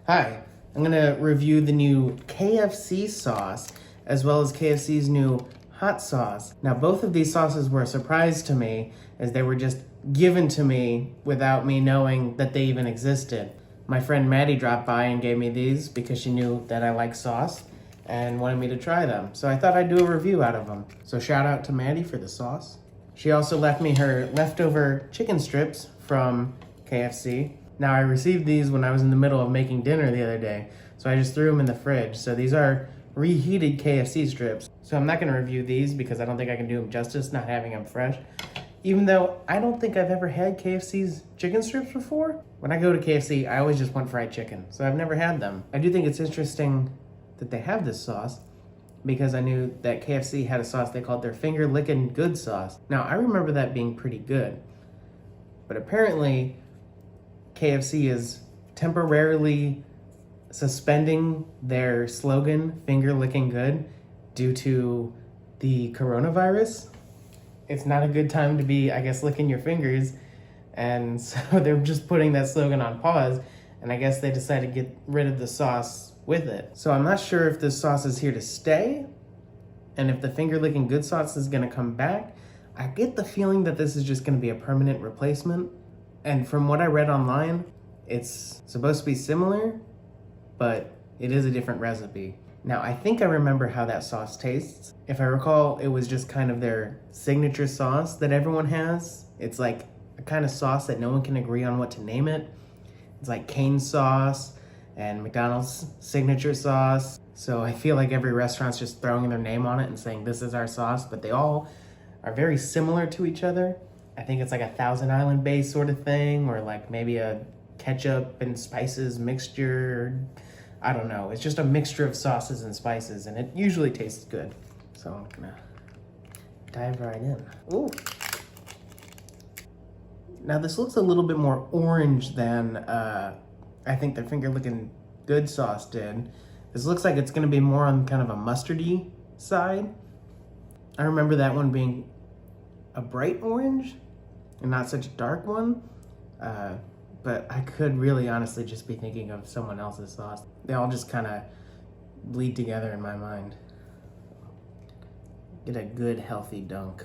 Hi, I'm gonna review the new KFC sauce as well as KFC's new hot sauce. Now, both of these sauces were a surprise to me as they were just given to me without me knowing that they even existed. My friend Maddie dropped by and gave me these because she knew that I like sauce and wanted me to try them. So I thought I'd do a review out of them. So shout out to Maddie for the sauce. She also left me her leftover chicken strips from KFC. Now, I received these when I was in the middle of making dinner the other day, so I just threw them in the fridge. So these are reheated KFC strips. So I'm not gonna review these because I don't think I can do them justice not having them fresh. Even though I don't think I've ever had KFC's chicken strips before. When I go to KFC, I always just want fried chicken, so I've never had them. I do think it's interesting that they have this sauce because I knew that KFC had a sauce they called their finger licking good sauce. Now, I remember that being pretty good, but apparently KFC is temporarily suspending their slogan, finger licking good, due to the coronavirus. It's not a good time to be, I guess, licking your fingers. And so they're just putting that slogan on pause. And I guess they decided to get rid of the sauce with it. So I'm not sure if this sauce is here to stay and if the finger licking good sauce is gonna come back. I get the feeling that this is just gonna be a permanent replacement. And from what I read online, it's supposed to be similar, but it is a different recipe. Now, I think I remember how that sauce tastes. If I recall, it was just kind of their signature sauce that everyone has. It's like a kind of sauce that no one can agree on what to name it. It's like cane sauce and McDonald's signature sauce. So I feel like every restaurant's just throwing their name on it and saying, this is our sauce, but they all are very similar to each other. I think it's like a Thousand Island base sort of thing, or like maybe a ketchup and spices mixture. I don't know. It's just a mixture of sauces and spices, and it usually tastes good. So I'm gonna dive right in. Ooh. Now this looks a little bit more orange than I think the finger licking good sauce did. This looks like it's gonna be more on kind of a mustardy side. I remember that one being a bright orange and not such a dark one. But I could really honestly just be thinking of someone else's sauce. They all just kind of bleed together in my mind. Get a good healthy dunk.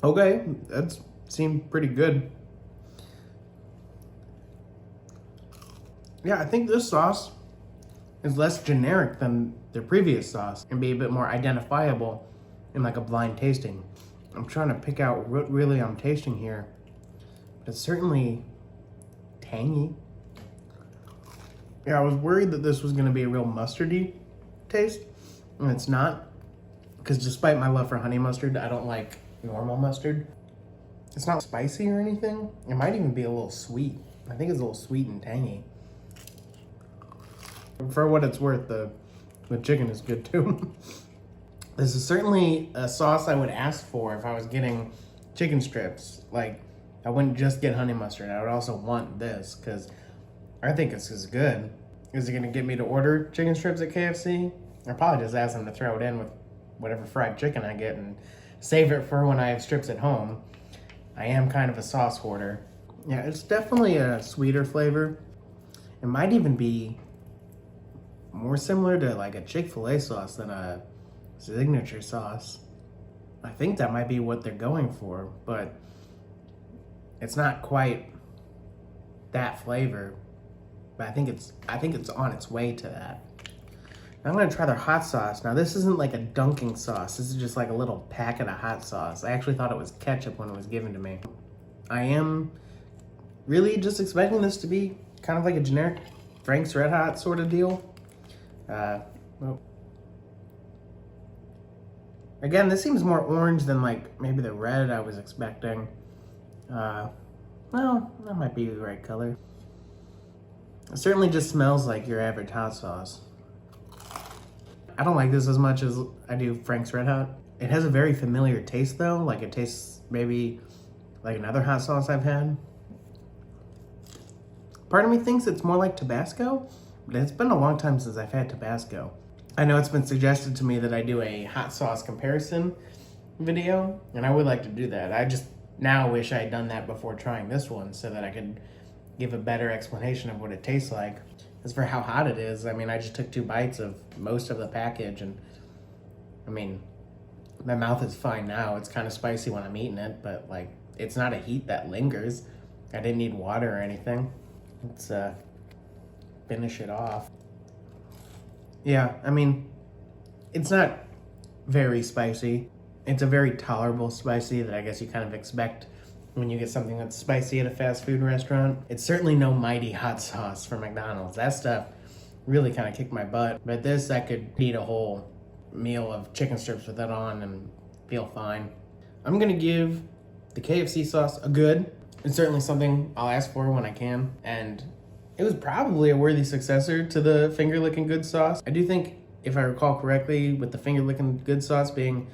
Okay, that seemed pretty good. Yeah, I think this sauce is less generic than their previous sauce and be a bit more identifiable in like a blind tasting. I'm trying to pick out what really I'm tasting here, but it's certainly tangy. Yeah, I was worried that this was gonna be a real mustardy taste, and it's not, because despite my love for honey mustard, I don't like normal mustard. It's not spicy or anything. It might even be a little sweet. I think it's a little sweet and tangy. For what it's worth, the chicken is good too. This is certainly a sauce I would ask for if I was getting chicken strips. Like, I wouldn't just get honey mustard. I would also want this because I think this is good. Is it gonna get me to order chicken strips at KFC? I'll probably just ask them to throw it in with whatever fried chicken I get and save it for when I have strips at home. I am kind of a sauce hoarder. Yeah, it's definitely a sweeter flavor. It might even be more similar to like a Chick-fil-A sauce than a signature sauce. I think that might be what they're going for, but it's not quite that flavor. But I think it's on its way to that. Now I'm gonna try their hot sauce. Now this isn't like a dunking sauce. This is just like a little packet of hot sauce. I actually thought it was ketchup when it was given to me. I am really just expecting this to be kind of like a generic Frank's Red Hot sort of deal. Well, again, this seems more orange than like maybe the red I was expecting. Well, that might be the right color. It certainly just smells like your average hot sauce. I don't like this as much as I do Frank's Red Hot. It has a very familiar taste though. Like it tastes maybe like another hot sauce I've had. Part of me thinks it's more like Tabasco, but it's been a long time since I've had Tabasco. I know it's been suggested to me that I do a hot sauce comparison video, and I would like to do that. I just now wish I had done that before trying this one so that I could give a better explanation of what it tastes like. As for how hot it is, I mean, I just took 2 bites of most of the package, and I mean, my mouth is fine now. It's kind of spicy when I'm eating it, but like, it's not a heat that lingers. I didn't need water or anything. Let's finish it off. Yeah, I mean, it's not very spicy. It's a very tolerable spicy that I guess you kind of expect when you get something that's spicy at a fast food restaurant. It's certainly no mighty hot sauce from McDonald's. That stuff really kind of kicked my butt. But this, I could eat a whole meal of chicken strips with that on and feel fine. I'm gonna give the KFC sauce a good. It's certainly something I'll ask for when I can. And it was probably a worthy successor to the finger licking good sauce. I do think, if I recall correctly, with the finger licking good sauce being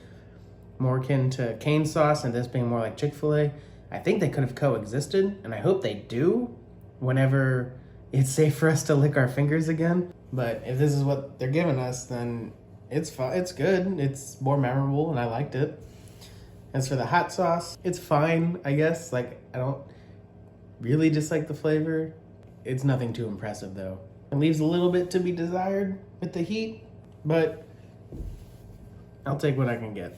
more akin to cane sauce and this being more like Chick-fil-A, I think they could have coexisted, and I hope they do whenever it's safe for us to lick our fingers again. But if this is what they're giving us, then it's fine. It's good. It's more memorable, and I liked it. As for the hot sauce, it's fine, I guess. Like, I don't really dislike the flavor. It's nothing too impressive, though. It leaves a little bit to be desired with the heat, but I'll take what I can get.